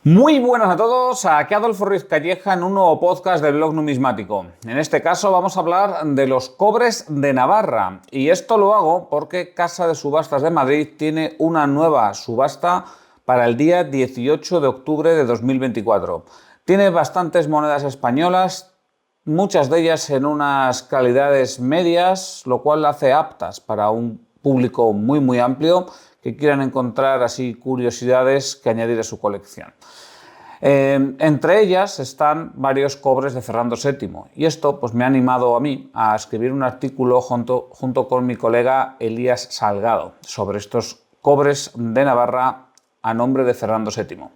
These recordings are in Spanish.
Muy buenas a todos, aquí Adolfo Ruiz Calleja en un nuevo podcast del blog numismático. En este caso vamos a hablar de los cobres de Navarra y esto lo hago porque Casa de Subastas de Madrid tiene una nueva subasta para el día 18 de octubre de 2024. Tiene bastantes monedas españolas, muchas de ellas en unas calidades medias, lo cual la hace aptas para un público muy amplio que quieran encontrar así curiosidades que añadir a su colección. Entre ellas están varios cobres de Fernando VII y esto pues me ha animado a mí a escribir un artículo junto con mi colega Elías Salgado sobre estos cobres de Navarra a nombre de Fernando VII.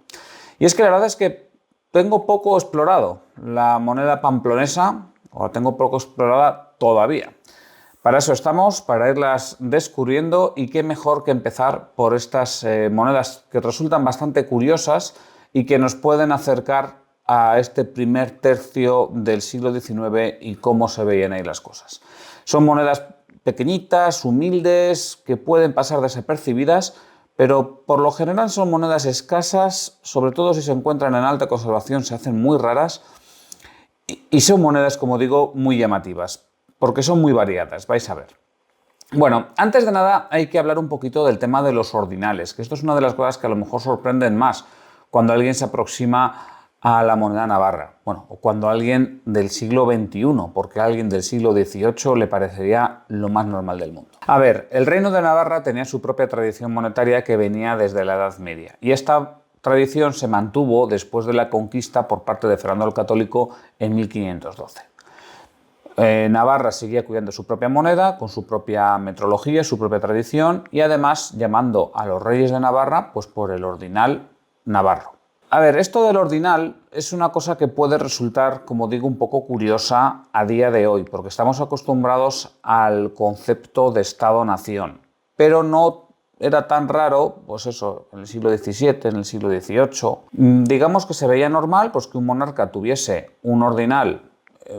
Y es que la verdad es que tengo poco explorado la moneda pamplonesa, o la tengo poco explorada todavía. Para eso estamos, para irlas descubriendo, y qué mejor que empezar por estas monedas que resultan bastante curiosas y que nos pueden acercar a este primer tercio del siglo XIX y cómo se veían ahí las cosas. Son monedas pequeñitas, humildes, que pueden pasar desapercibidas, pero por lo general son monedas escasas, sobre todo si se encuentran en alta conservación, se hacen muy raras y son monedas, como digo, muy llamativas, porque son muy variadas, vais a ver. Bueno, antes de nada hay que hablar un poquito del tema de los ordinales, que esto es una de las cosas que a lo mejor sorprenden más cuando alguien se aproxima a la moneda navarra, bueno, o cuando alguien del siglo XXI, porque a alguien del siglo XVIII le parecería lo más normal del mundo. A ver, el Reino de Navarra tenía su propia tradición monetaria que venía desde la Edad Media, y esta tradición se mantuvo después de la conquista por parte de Fernando el Católico en 1512. Navarra seguía cuidando su propia moneda, con su propia metrología, su propia tradición, y además llamando a los reyes de Navarra pues por el ordinal navarro. A ver, esto del ordinal es una cosa que puede resultar, como digo, un poco curiosa a día de hoy, porque estamos acostumbrados al concepto de Estado-nación, pero no era tan raro, pues eso, en el siglo XVII, en el siglo XVIII. Digamos que se veía normal pues que un monarca tuviese un ordinal,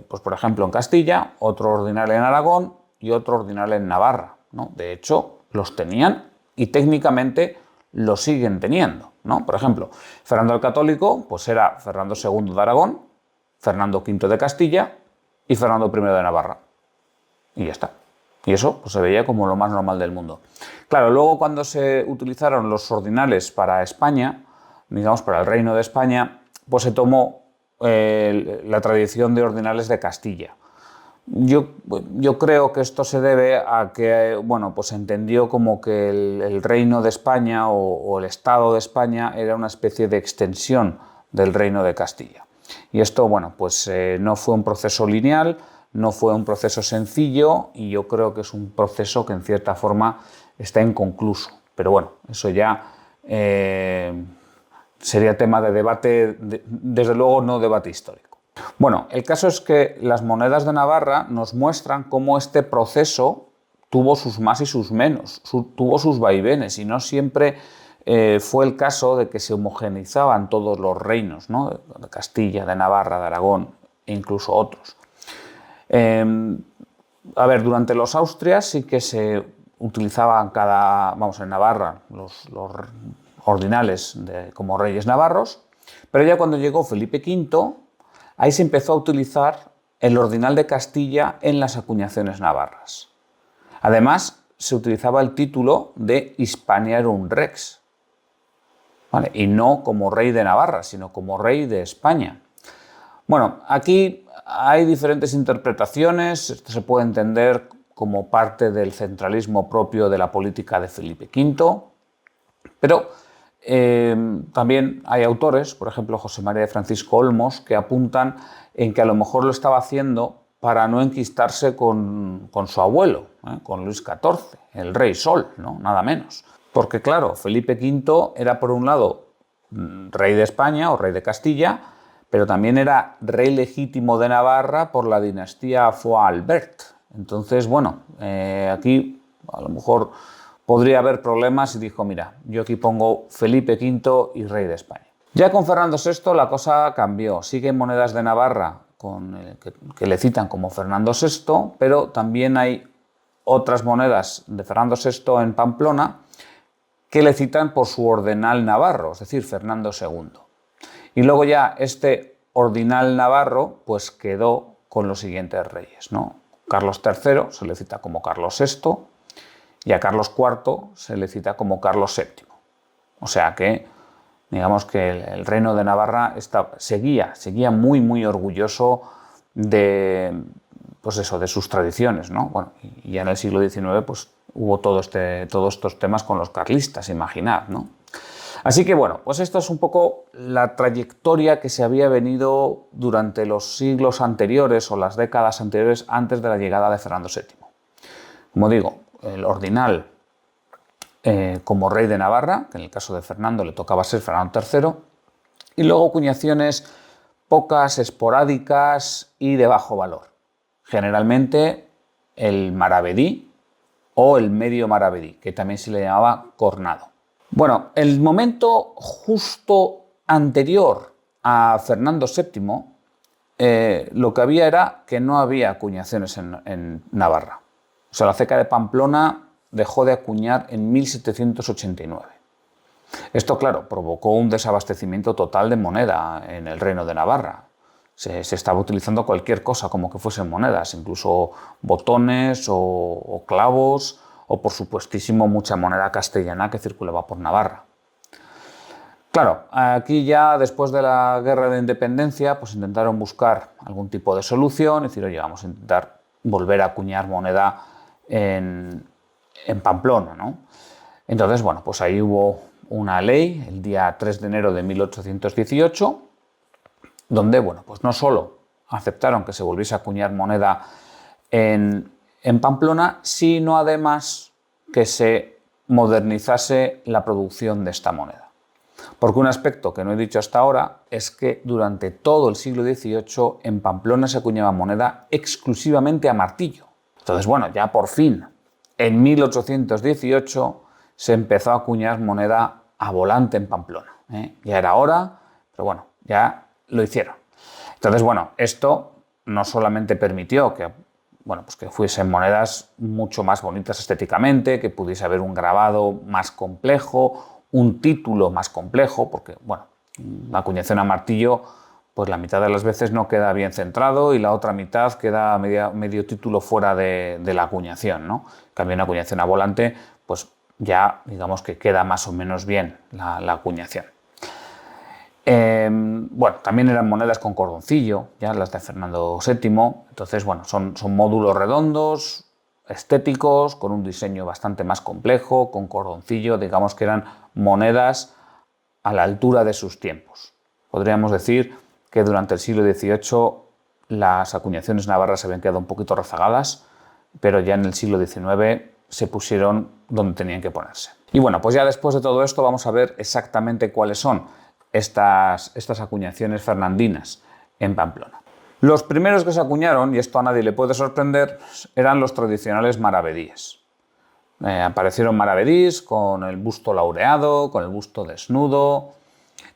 pues por ejemplo en Castilla, otro ordinal en Aragón y otro ordinal en Navarra, ¿no? De hecho, los tenían y técnicamente lo siguen teniendo, ¿no? Por ejemplo, Fernando el Católico pues era Fernando II de Aragón, Fernando V de Castilla y Fernando I de Navarra. Y ya está. Y eso pues, se veía como lo más normal del mundo. Claro, luego cuando se utilizaron los ordinales para España, digamos para el Reino de España, pues se tomó la tradición de ordinales de Castilla. Yo creo que esto se debe a que, bueno, pues se entendió como que el Reino de España o el Estado de España era una especie de extensión del Reino de Castilla. Y esto, bueno, pues no fue un proceso lineal, no fue un proceso sencillo y yo creo que es un proceso que en cierta forma está inconcluso. Pero bueno, eso ya sería tema de debate, desde luego no debate histórico. Bueno, el caso es que las monedas de Navarra nos muestran cómo este proceso tuvo sus más y sus menos, tuvo sus vaivenes y no siempre fue el caso de que se homogeneizaban todos los reinos, ¿no? De Castilla, de Navarra, de Aragón e incluso otros. A ver, durante los Austrias sí que se utilizaban en Navarra los ordinales como reyes navarros, pero ya cuando llegó Felipe V, ahí se empezó a utilizar el ordinal de Castilla en las acuñaciones navarras. Además, se utilizaba el título de Hispaniarum Rex, ¿vale? Y no como rey de Navarra, sino como rey de España. Bueno, aquí hay diferentes interpretaciones. Esto se puede entender como parte del centralismo propio de la política de Felipe V, pero también hay autores, por ejemplo José María de Francisco Olmos, que apuntan en que a lo mejor lo estaba haciendo para no enquistarse con su abuelo, con Luis XIV, el rey Sol, ¿no? Nada menos. Porque claro, Felipe V era por un lado rey de España o rey de Castilla, pero también era rey legítimo de Navarra por la dinastía Foix-Albert. Entonces, bueno, aquí a lo mejor podría haber problemas y dijo, mira, yo aquí pongo Felipe V y rey de España. Ya con Fernando VI la cosa cambió. Siguen monedas de Navarra que le citan como Fernando VI, pero también hay otras monedas de Fernando VI en Pamplona que le citan por su ordenal navarro, es decir, Fernando II. Y luego ya este ordinal navarro pues quedó con los siguientes reyes, ¿no? Carlos III se le cita como Carlos VI y a Carlos IV se le cita como Carlos VII. O sea que, digamos que el reino de Navarra seguía muy orgulloso de, pues eso, de sus tradiciones, ¿no? Bueno, y ya en el siglo XIX pues, hubo todos estos temas con los carlistas, imaginad, ¿no? Así que bueno, pues esto es un poco la trayectoria que se había venido durante los siglos anteriores o las décadas anteriores antes de la llegada de Fernando VII. Como digo, el ordinal como rey de Navarra, que en el caso de Fernando le tocaba ser Fernando III, y luego acuñaciones pocas, esporádicas y de bajo valor. Generalmente el maravedí o el medio maravedí, que también se le llamaba cornado. Bueno, el momento justo anterior a Fernando VII, lo que había era que no había acuñaciones en Navarra. O sea, la ceca de Pamplona dejó de acuñar en 1789. Esto, claro, provocó un desabastecimiento total de moneda en el Reino de Navarra. Se estaba utilizando cualquier cosa como que fuesen monedas, incluso botones o clavos, o por supuestísimo mucha moneda castellana que circulaba por Navarra. Claro, aquí ya después de la Guerra de Independencia pues intentaron buscar algún tipo de solución, es decir, oye, vamos a intentar volver a acuñar moneda en Pamplona, ¿no? Entonces, bueno, pues ahí hubo una ley el día 3 de enero de 1818, donde, bueno, pues no solo aceptaron que se volviese a acuñar moneda en Pamplona, sino además que se modernizase la producción de esta moneda. Porque un aspecto que no he dicho hasta ahora es que durante todo el siglo XVIII en Pamplona se acuñaba moneda exclusivamente a martillo. Entonces, bueno, ya por fin, en 1818 se empezó a acuñar moneda a volante en Pamplona. Ya era hora, pero bueno, ya lo hicieron. Entonces, bueno, esto no solamente permitió que, bueno, pues que fuesen monedas mucho más bonitas estéticamente, que pudiese haber un grabado más complejo, un título más complejo, porque, bueno, la acuñación a martillo, pues la mitad de las veces no queda bien centrado y la otra mitad queda medio título fuera de la acuñación, ¿no? En cambio, una acuñación a volante, pues ya digamos que queda más o menos bien la acuñación. Bueno, también eran monedas con cordoncillo, ya las de Fernando VII, entonces, bueno, son módulos redondos, estéticos, con un diseño bastante más complejo, con cordoncillo, digamos que eran monedas a la altura de sus tiempos. Podríamos decir que durante el siglo XVIII las acuñaciones navarras se habían quedado un poquito rezagadas, pero ya en el siglo XIX se pusieron donde tenían que ponerse. Y bueno, pues ya después de todo esto vamos a ver exactamente cuáles son estas acuñaciones fernandinas en Pamplona. Los primeros que se acuñaron, y esto a nadie le puede sorprender, eran los tradicionales maravedíes. Aparecieron maravedís con el busto laureado, con el busto desnudo.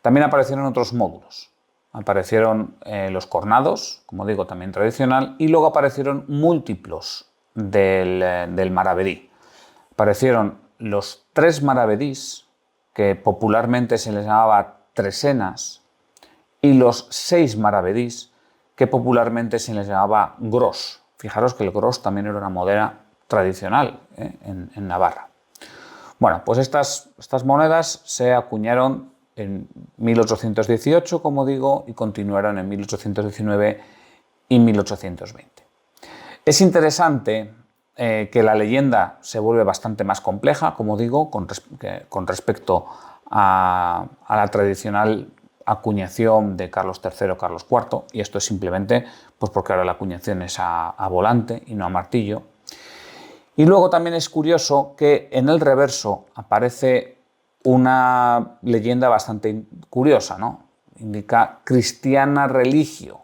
También aparecieron otros módulos. Aparecieron los cornados, como digo, también tradicional, y luego aparecieron múltiplos del maravedí. Aparecieron los tres maravedís, que popularmente se les llamaba tresenas, y los 6 maravedís, que popularmente se les llamaba gros. Fijaros que el gros también era una moneda tradicional en Navarra. Bueno, pues estas monedas se acuñaron en 1818, como digo, y continuaron en 1819 y 1820. Es interesante que la leyenda se vuelve bastante más compleja, como digo, con respecto a la tradicional acuñación de Carlos III o Carlos IV, y esto es simplemente pues porque ahora la acuñación es a volante y no a martillo. Y luego también es curioso que en el reverso aparece una leyenda bastante curiosa, ¿no? Indica Cristiana Religio,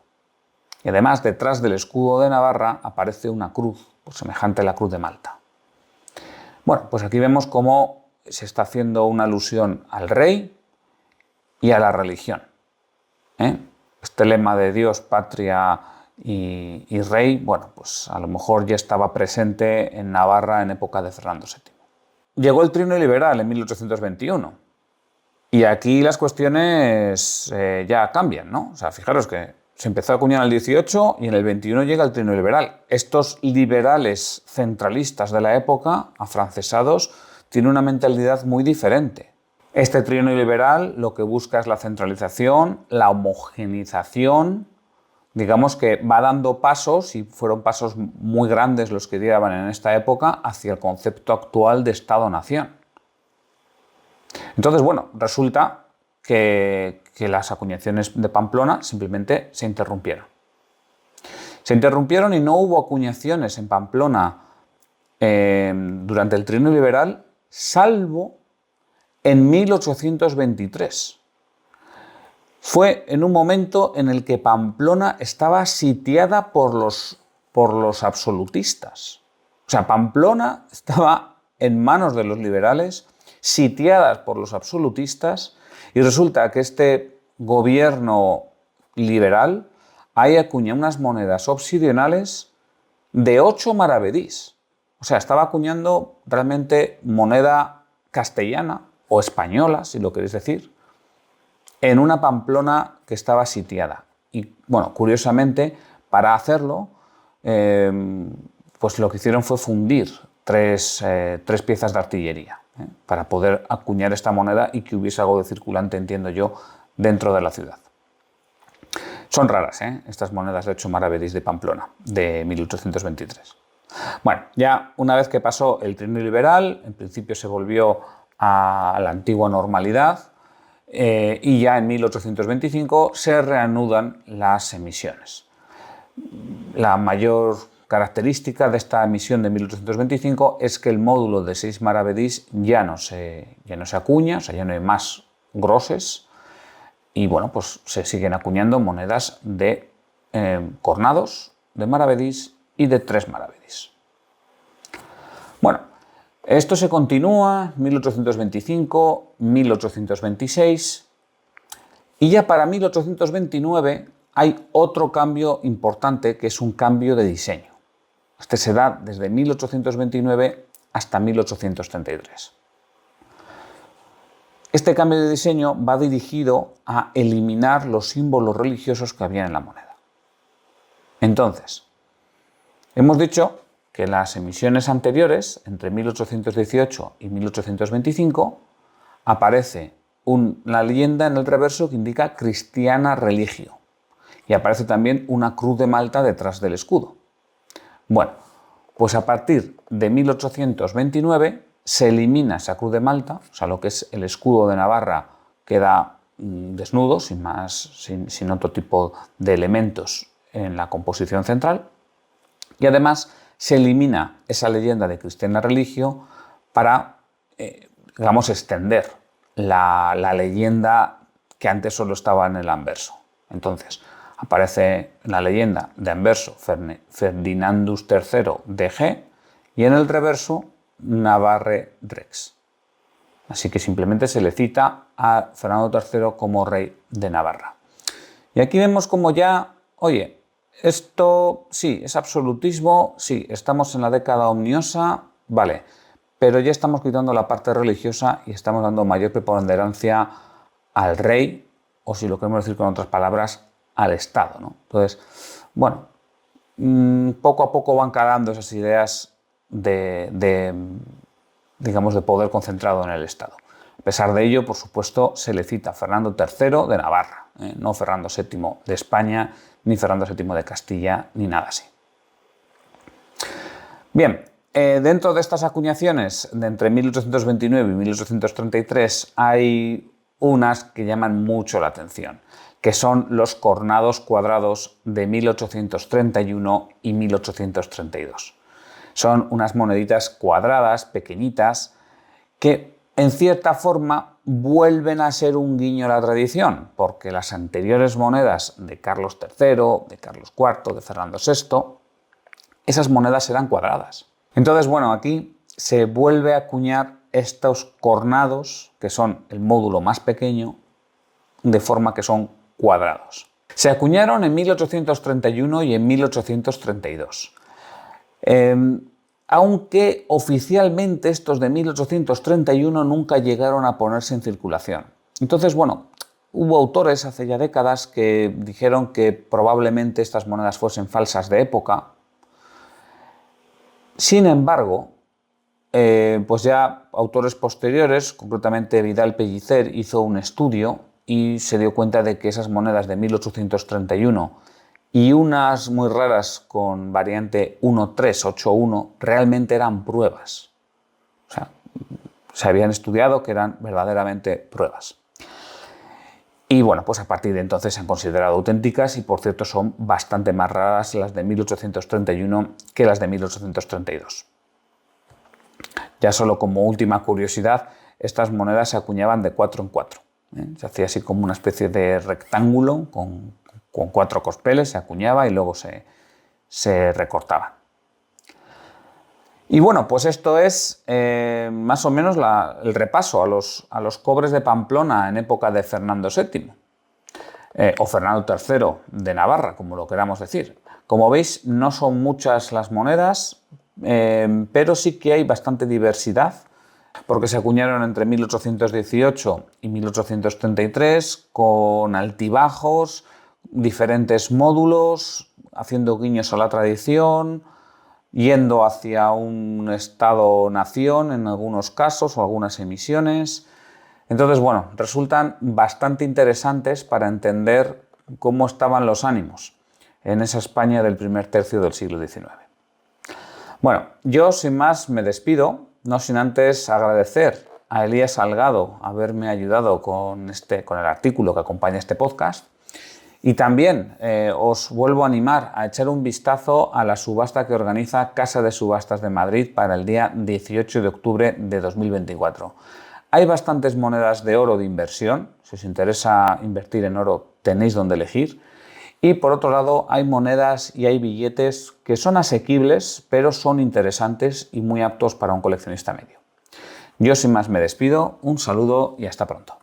y además detrás del escudo de Navarra aparece una cruz, pues semejante a la cruz de Malta. Bueno, pues aquí vemos cómo se está haciendo una alusión al rey y a la religión. Este lema de Dios, patria y rey, bueno, pues a lo mejor ya estaba presente en Navarra en época de Fernando VII. Llegó el trino liberal en 1821. Y aquí las cuestiones ya cambian, ¿no? O sea, fijaros que se empezó a acuñar en el 18 y en el 21 llega el trino liberal. Estos liberales centralistas de la época, afrancesados, tienen una mentalidad muy diferente. Este trino liberal lo que busca es la centralización, la homogeneización, digamos que va dando pasos, y fueron pasos muy grandes los que daban en esta época, hacia el concepto actual de Estado-nación. Entonces, bueno, resulta que las acuñaciones de Pamplona simplemente se interrumpieron. Se interrumpieron y no hubo acuñaciones en Pamplona durante el trino liberal, salvo en 1823. Fue en un momento en el que Pamplona estaba sitiada por los absolutistas. O sea, Pamplona estaba en manos de los liberales, sitiadas por los absolutistas, y resulta que este gobierno liberal ahí acuña unas monedas obsidionales de 8 maravedís. O sea, estaba acuñando realmente moneda castellana o española, si lo queréis decir, en una Pamplona que estaba sitiada. Y, bueno, curiosamente, para hacerlo, pues lo que hicieron fue fundir tres piezas de artillería para poder acuñar esta moneda y que hubiese algo de circulante, entiendo yo, dentro de la ciudad. Son raras, estas monedas de 8 maravedís de Pamplona, de 1823. Bueno, ya una vez que pasó el trino liberal, en principio se volvió a la antigua normalidad, y ya en 1825 se reanudan las emisiones. La mayor característica de esta emisión de 1825 es que el módulo de 6 maravedís ya no se acuña, o sea, ya no hay más groses, y bueno, pues se siguen acuñando monedas de cornados, de maravedís y de 3 maravedís. Bueno, esto se continúa 1825, 1826 y ya para 1829 hay otro cambio importante, que es un cambio de diseño. Este se da desde 1829 hasta 1833. Este cambio de diseño va dirigido a eliminar los símbolos religiosos que había en la moneda. Entonces, hemos dicho que las emisiones anteriores, entre 1818 y 1825, aparece una leyenda en el reverso que indica Christiana Religio, y aparece también una cruz de Malta detrás del escudo. Bueno, pues a partir de 1829 se elimina esa cruz de Malta, o sea, lo que es el escudo de Navarra queda desnudo, sin otro tipo de elementos en la composición central, y además se elimina esa leyenda de Christiana Religio para, digamos, extender la leyenda que antes solo estaba en el anverso. Entonces, aparece la leyenda de anverso Ferdinandus III DG y en el reverso Navarre Rex. Así que simplemente se le cita a Fernando III como rey de Navarra. Y aquí vemos como ya, oye, esto sí, es absolutismo, sí, estamos en la década omniosa, vale, pero ya estamos quitando la parte religiosa y estamos dando mayor preponderancia al rey, o si lo queremos decir con otras palabras, al Estado, ¿no? Entonces, bueno, poco a poco van calando esas ideas digamos, de poder concentrado en el Estado. A pesar de ello, por supuesto, se le cita a Fernando III de Navarra, no Fernando VII de España, ni Fernando VII de Castilla, ni nada así. Bien, dentro de estas acuñaciones de entre 1829 y 1833 hay unas que llaman mucho la atención, que son los cornados cuadrados de 1831 y 1832. Son unas moneditas cuadradas, pequeñitas, que en cierta forma vuelven a ser un guiño a la tradición, porque las anteriores monedas de Carlos III, de Carlos IV, de Fernando VI, esas monedas eran cuadradas. Entonces, bueno, aquí se vuelve a acuñar estos cornados, que son el módulo más pequeño, de forma que son cuadrados. Se acuñaron en 1831 y en 1832. Aunque oficialmente estos de 1831 nunca llegaron a ponerse en circulación. Entonces, bueno, hubo autores hace ya décadas que dijeron que probablemente estas monedas fuesen falsas de época. Sin embargo, pues ya autores posteriores, concretamente Vidal Pellicer, hizo un estudio y se dio cuenta de que esas monedas de 1831 y unas muy raras con variante 1381 realmente eran pruebas. O sea, se habían estudiado que eran verdaderamente pruebas. Y bueno, pues a partir de entonces se han considerado auténticas y por cierto son bastante más raras las de 1831 que las de 1832. Ya solo como última curiosidad, estas monedas se acuñaban de 4 en 4. Se hacía así como una especie de rectángulo con 4 cospeles, se acuñaba y luego se recortaba. Y bueno, pues esto es más o menos el repaso a los cobres de Pamplona en época de Fernando VII o Fernando III de Navarra, como lo queramos decir. Como veis, no son muchas las monedas, pero sí que hay bastante diversidad, porque se acuñaron entre 1818 y 1833 con altibajos, diferentes módulos, haciendo guiños a la tradición, yendo hacia un Estado-nación en algunos casos o algunas emisiones. Entonces, bueno, resultan bastante interesantes para entender cómo estaban los ánimos en esa España del primer tercio del siglo XIX. Bueno, yo sin más me despido, no sin antes agradecer a Elías Salgado haberme ayudado con el artículo que acompaña este podcast. Y también os vuelvo a animar a echar un vistazo a la subasta que organiza Casa de Subastas de Madrid para el día 18 de octubre de 2024. Hay bastantes monedas de oro de inversión. Si os interesa invertir en oro, tenéis donde elegir. Y por otro lado, hay monedas y hay billetes que son asequibles, pero son interesantes y muy aptos para un coleccionista medio. Yo sin más me despido, un saludo y hasta pronto.